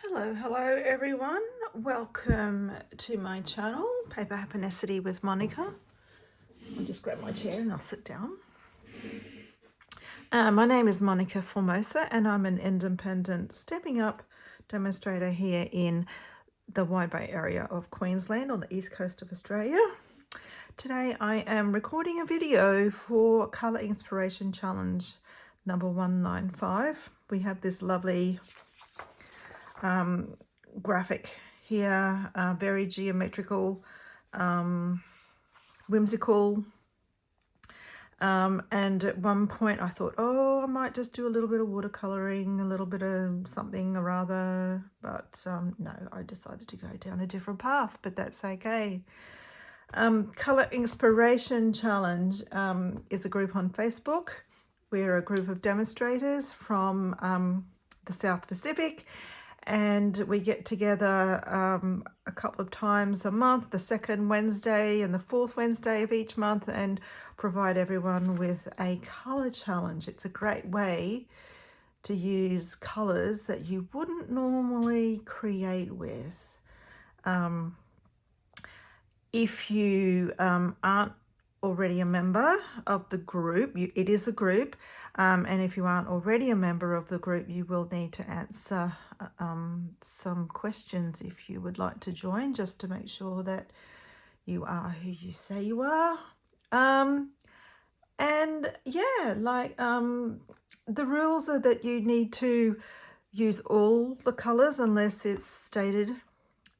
Hello everyone. Welcome to my channel, Paper Happinessity with Monica. I'll just grab my chair and I'll sit down. My name is Monica Formosa and I'm an independent Stampin' Up demonstrator here in the Wide Bay area of Queensland on the east coast of Australia. Today I am recording a video for Colour Inspiration Challenge number 195. We have this lovely graphic here, very geometrical, whimsical, and at one point I thought, oh, I might just do a little bit of watercoloring, a little bit of something or other, but no, I decided to go down a different path, but that's okay. Colour Inspiration Challenge is a group on Facebook. We're a group of demonstrators from the South Pacific, and we get together a couple of times a month, the second Wednesday and the fourth Wednesday of each month, and provide everyone with a colour challenge. It's a great way to use colours that you wouldn't normally create with. If you aren't already a member of the group, it is a group, and if you aren't already a member of the group, you will need to answer some questions if you would like to join, just to make sure that you are who you say you are. And yeah, like the rules are that you need to use all the colors unless it's stated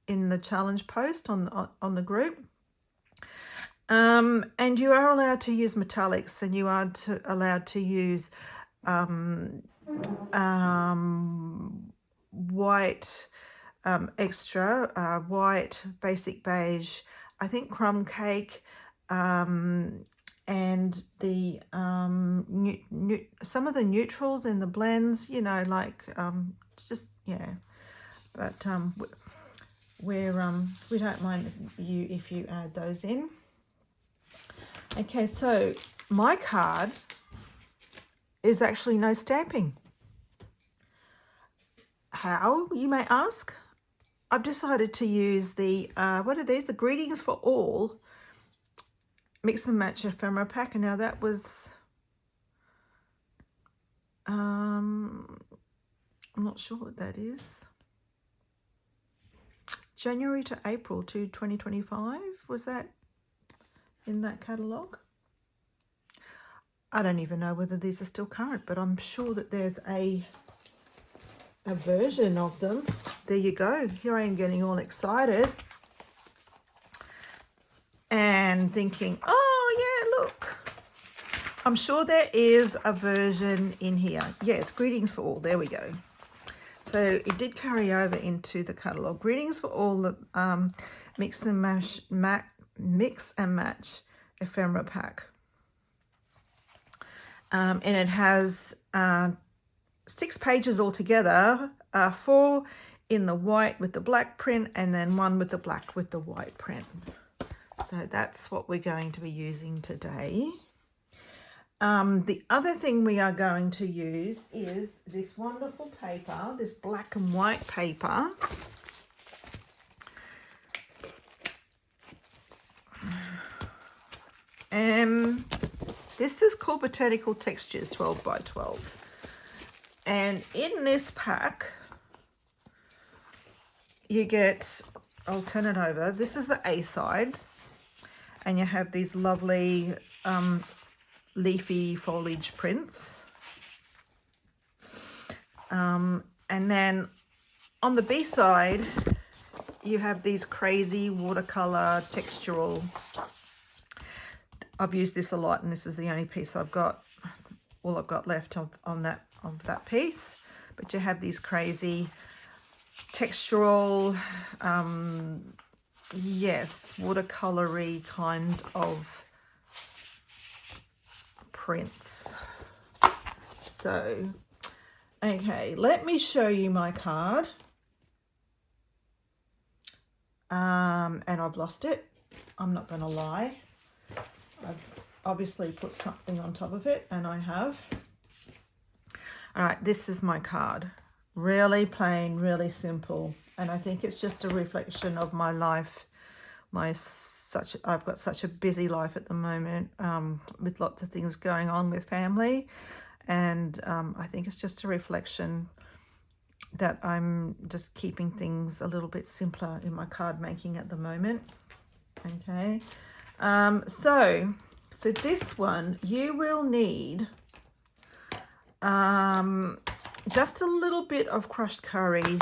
in the challenge post on the group. And you are allowed to use metallics, and you are allowed to use white extra, white, basic beige, I think Crumb Cake, and the some of the neutrals in the blends, you know, like just, yeah, but we don't mind if you add those in. Okay, so my card is actually no stamping. How, you may ask? I've decided to use the, what are these? The Greetings for All Mix and Match ephemera pack. And now that was, I'm not sure what that is. January to April to 2025, was that in that catalogue? I don't even know whether these are still current, but I'm sure that there's a version of them. There you go. Here I am getting all excited and thinking, oh yeah, look, I'm sure there is a version in here. Yes, Greetings for All. There we go. So it did carry over into the catalogue. Greetings for All, the mix and match ephemera pack. And it has 6 pages altogether, 4 in the white with the black print, and then 1 with the black with the white print. So that's what we're going to be using today. The other thing we are going to use is this wonderful paper, this black and white paper. And this is called Botanical Textures 12 by 12. And in this pack, you get, I'll turn it over. This is the A side. And you have these lovely leafy foliage prints. And then on the B side, you have these crazy watercolor textural. I've used this a lot, and this is the only piece I've got, all I've got left of that piece. But you have these crazy textural, yes, watercolory kind of prints. So, okay, let me show you my card. And I've lost it. I'm not going to lie. I've obviously put something on top of it, and I have. All right, this is my card. Really plain, really simple. And I think it's just a reflection of my life. I've got such a busy life at the moment, with lots of things going on with family. And I think it's just a reflection that I'm just keeping things a little bit simpler in my card making at the moment. Okay. So for this one, you will need just a little bit of crushed curry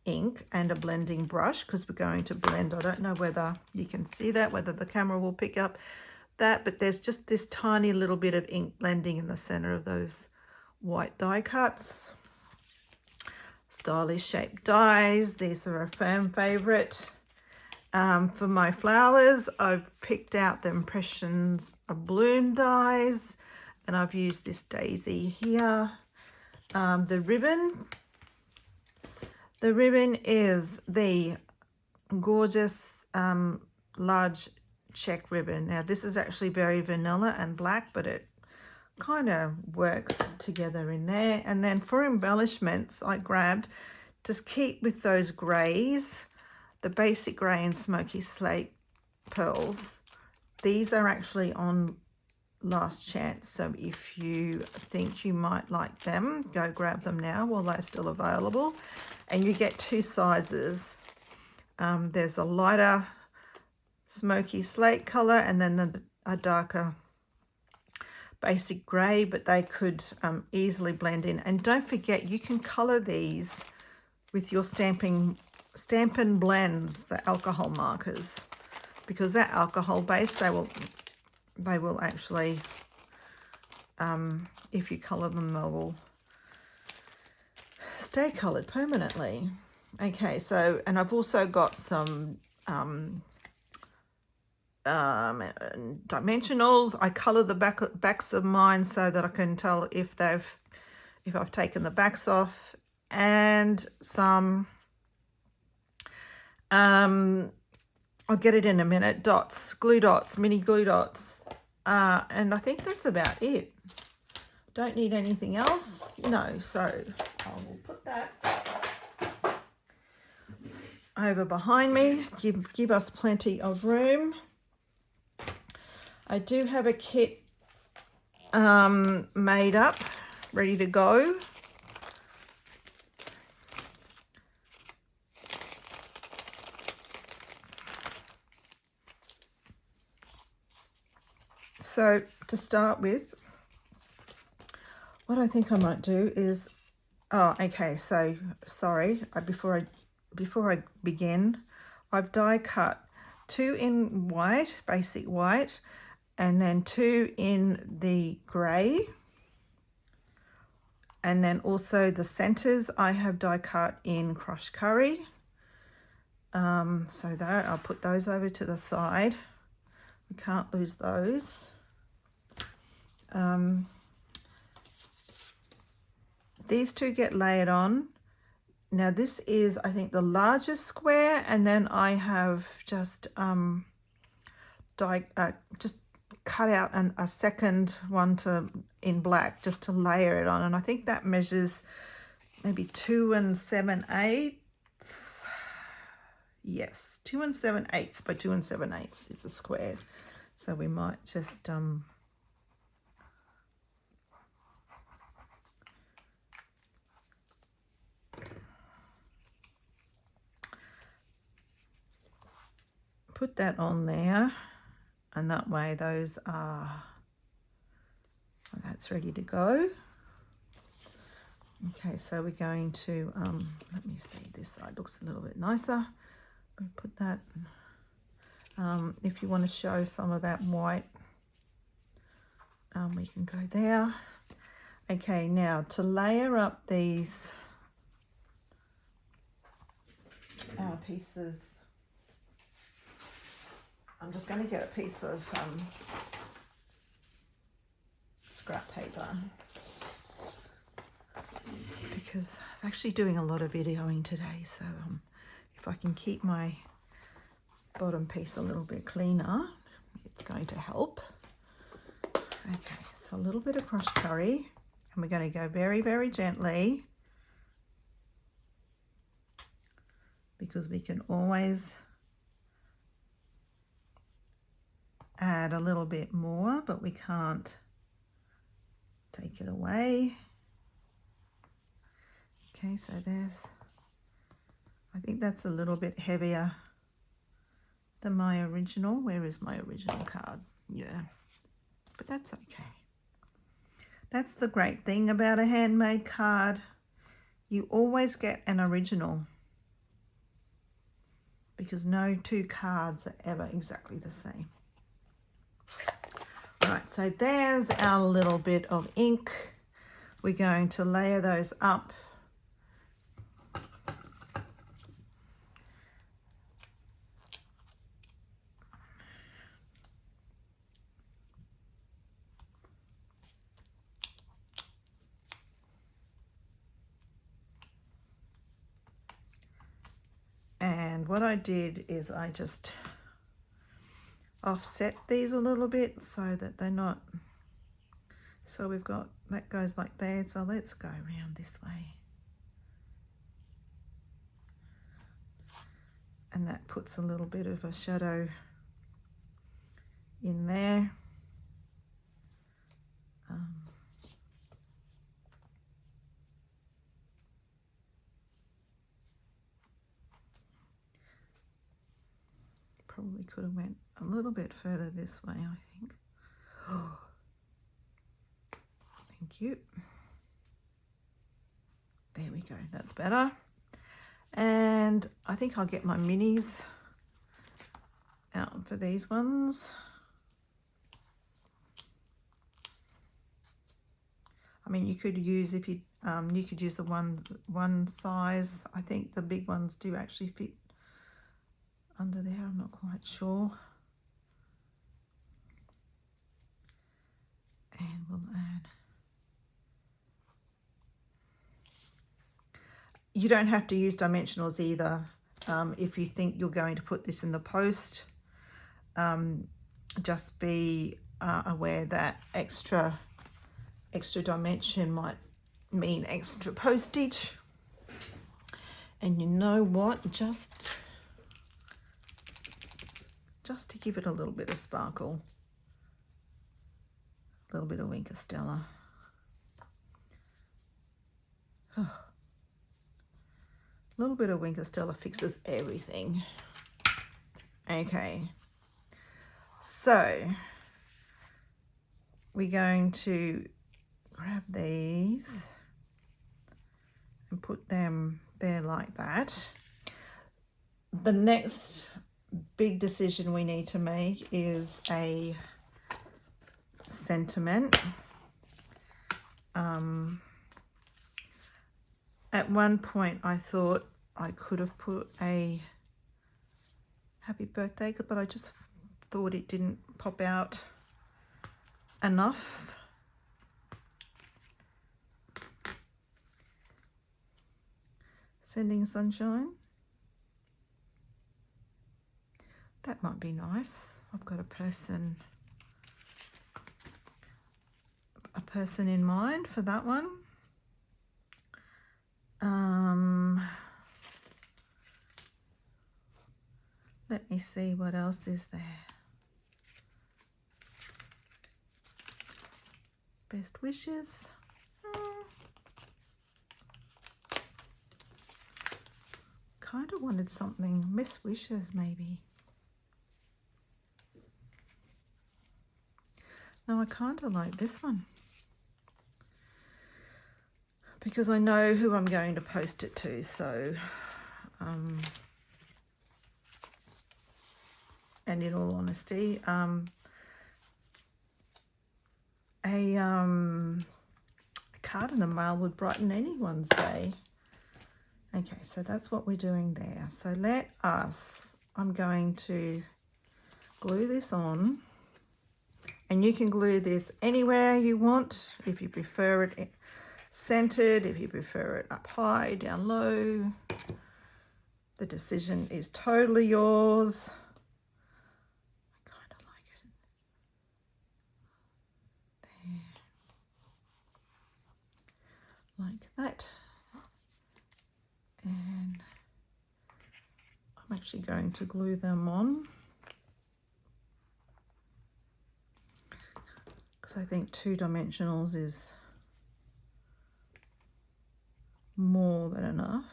ink and a blending brush, because we're going to blend. I don't know whether you can see that, whether the camera will pick up that, but there's just this tiny little bit of ink blending in the center of those white die cuts. Stylish shaped dies. These are a fan favorite. For my flowers, I've picked out the Impressions of Bloom dies, and I've used this daisy here. The ribbon is the gorgeous large check ribbon. Now this is actually very vanilla and black, but it kind of works together in there. And then for embellishments, I grabbed, just keep with those grays, the basic grey and smoky slate pearls. These are actually on last chance, so if you think you might like them, go grab them now while they're still available. And you get two sizes. There's a lighter smoky slate color, and then a darker basic grey, but they could easily blend in. And don't forget, you can color these with your Stampin Blends, the alcohol markers, because that alcohol base, they will actually, if you color them, they will stay colored permanently. Okay, so, and I've also got some dimensionals. I color the backs of mine so that I can tell if I've taken the backs off, and some I'll get it in a minute, glue dots, mini glue dots, and I think that's about it. Don't need anything else, no. So I will put that over behind me, give us plenty of room. I do have a kit made up, ready to go. So to start with, what I think I might do is, okay, so sorry, before I begin, I've die cut 2 in white, basic white, and then 2 in the grey, and then also the centers I have die cut in crushed curry. So that I'll put those over to the side. We can't lose those. These two get layered on. Now this is, I think, the largest square, and then I have just just cut out a second one in black, just to layer it on, and I think that measures maybe 2 7/8. Yes, 2 7/8 by 2 7/8. It's a square, so we might just put that on there, and that way those are, that's ready to go. Okay, so we're going to let me see, this side looks a little bit nicer. Put that, if you want to show some of that white, we can go there. Okay, now to layer up these pieces, I'm just going to get a piece of scrap paper, because I'm actually doing a lot of videoing today, so if I can keep my bottom piece a little bit cleaner, it's going to help. Okay, so a little bit of crushed curry, and we're going to go very, very gently because we can always add a little bit more, but we can't take it away. Okay, so there's, I think that's a little bit heavier than my original. Where is my original card? Yeah, but that's okay. That's the great thing about a handmade card. You always get an original because no two cards are ever exactly the same. All right, so there's our little bit of ink. We're going to layer those up. And what I did is I just offset these a little bit so that they're not, so we've got, that goes like there, so let's go around this way. And that puts a little bit of a shadow in there. Probably could have went a little bit further this way, I think. Oh, thank you. There we go, that's better. And I think I'll get my minis out for these ones. I mean, you could use, if you you could use the one size. I think the big ones do actually fit under there, I'm not quite sure. And we'll add. You don't have to use dimensionals either. If you think you're going to put this in the post, just be aware that extra dimension might mean extra postage. And you know what, just to give it a little bit of sparkle, a little bit of INKstella. A little bit of INKstella fixes everything. Okay, so we're going to grab these and put them there like that. The next big decision we need to make is a sentiment. At one point I thought I could have put a happy birthday, but I just thought it didn't pop out enough. Sending sunshine. That might be nice. I've got a person in mind for that one. Let me see what else is there. Best wishes. Kind of wanted something, Miss Wishes maybe. No, I kind of like this one because I know who I'm going to post it to, so and in all honesty, a card in the mail would brighten anyone's day. Okay, so that's what we're doing there. So I'm going to glue this on, and you can glue this anywhere you want. If you prefer it centered, if you prefer it up high, down low, the decision is totally yours. I kind of like it there, like that. And actually going to glue them on because I think 2 dimensionals is more than enough.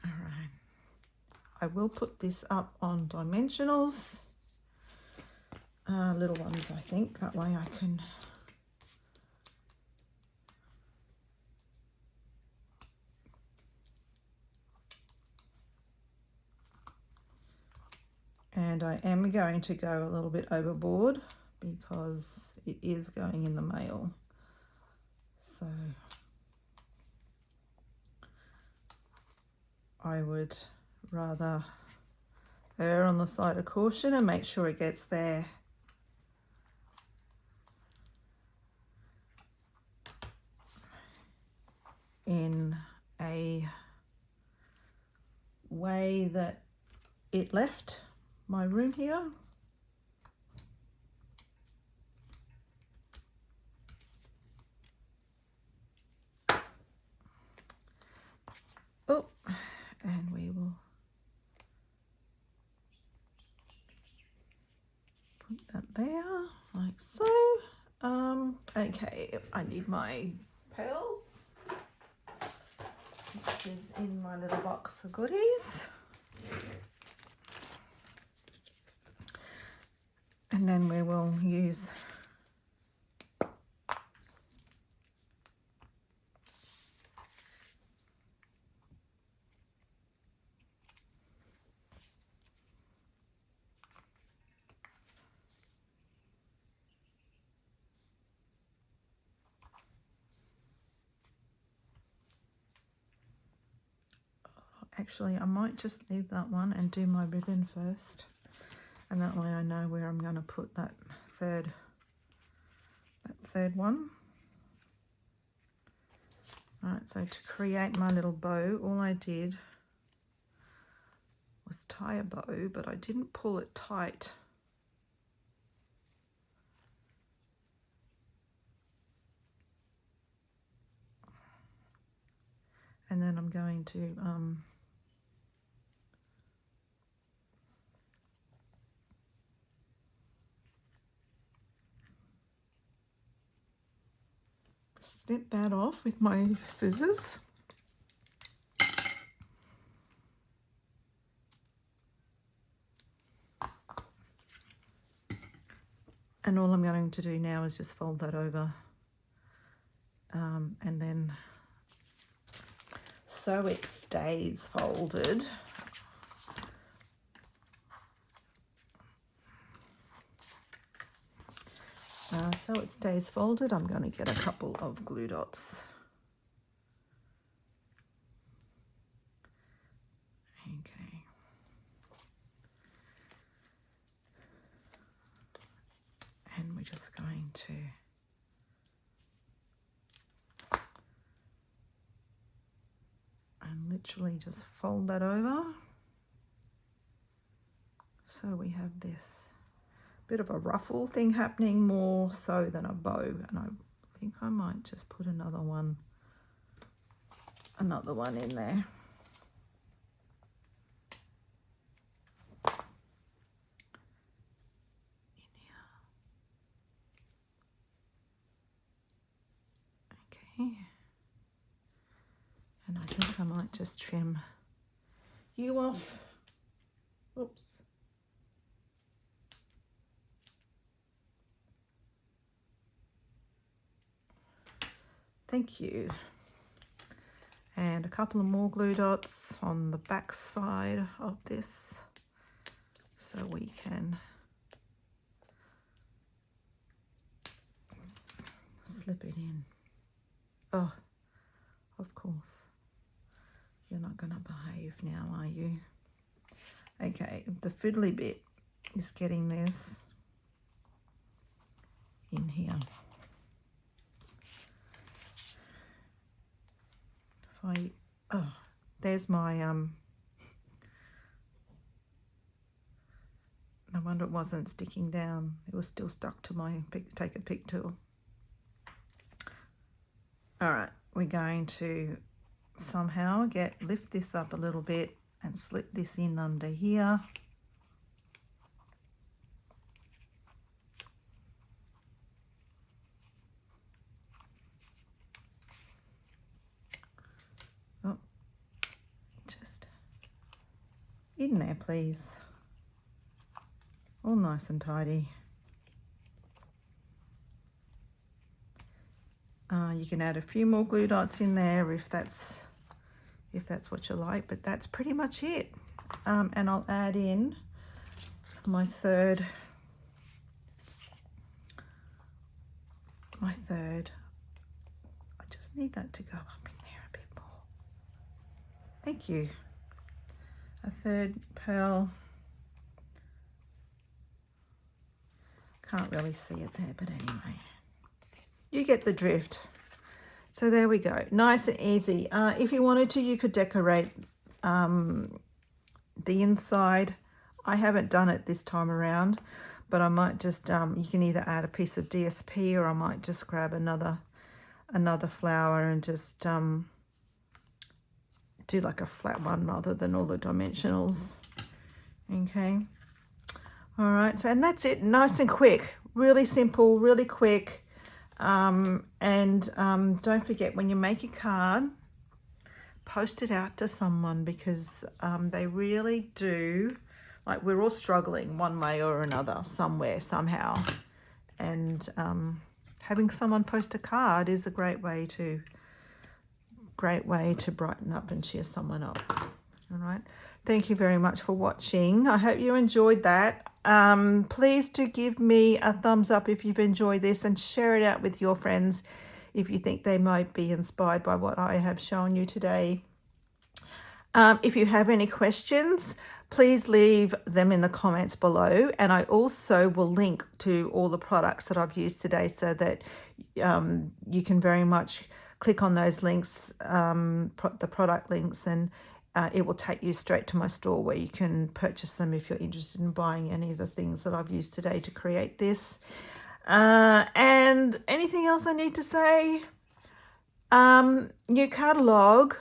All right, I will put this up on dimensionals, little ones, I think, that way I can and I am going to go a little bit overboard because it is going in the mail, so I would rather err on the side of caution and make sure it gets there in a way that it left my room here. Oh, and we will put that there like so. Okay, I need my pearls, which is in my little box of goodies. And then we will use actually I might just leave that one and do my ribbon first, and that way I know where I'm going to put that third one. Alright, so to create my little bow, all I did was tie a bow, but I didn't pull it tight. And then I'm going to snip that off with my scissors. And all I'm going to do now is just fold that over and then so it stays folded. So it stays folded, I'm going to get a couple of glue dots. Okay. And we're just going to literally just fold that over. So we have this bit of a ruffle thing happening more so than a bow, and I think I might just put another one in there. Okay, and I think I might just trim you off. Oops. Thank you. And a couple of more glue dots on the back side of this so we can slip it in. Oh, of course. You're not going to behave now, are you? Okay, the fiddly bit is getting this in here. If I, oh, there's my I wonder it wasn't sticking down. It was still stuck to my take a pick tool. All right, we're going to somehow lift this up a little bit and slip this in under here. Oh, just in there, please. All nice and tidy. You can add a few more glue dots in there if that's what you like, but that's pretty much it. And I'll add in my third. I just need that to go up in there a bit more. Thank you. A third pearl. Can't really see it there, but anyway, you get the drift. So there we go, nice and easy. If you wanted to, you could decorate the inside. I haven't done it this time around, but I might just, you can either add a piece of DSP, or I might just grab another flower and just do like a flat one rather than all the dimensionals. Okay. All right, so, and that's it, nice and quick, really simple, really quick. Don't forget, when you make a card, post it out to someone, because they really do, like, we're all struggling one way or another, somewhere, somehow. And having someone post a card is a great way to brighten up and cheer someone up. All right. Thank you very much for watching. I hope you enjoyed that. Please do give me a thumbs up if you've enjoyed this, and share it out with your friends if you think they might be inspired by what I have shown you today. If you have any questions, please leave them in the comments below, and I also will link to all the products that I've used today, so that you can very much click on those links, the product links, and it will take you straight to my store where you can purchase them if you're interested in buying any of the things that I've used today to create this. And anything else I need to say? New catalogue.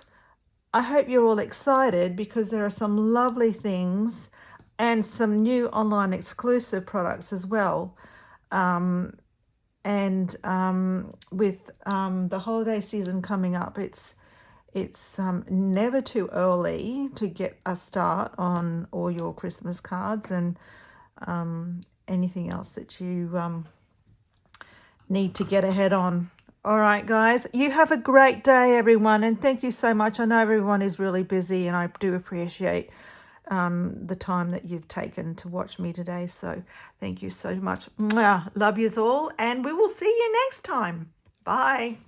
I hope you're all excited, because there are some lovely things and some new online exclusive products as well. With the holiday season coming up, it's never too early to get a start on all your Christmas cards and anything else that you need to get ahead on. All right, guys, you have a great day, everyone, and thank you so much. I know everyone is really busy, and I do appreciate the time that you've taken to watch me today. So thank you so much. Mwah. Love yous all, and we will see you next time. Bye.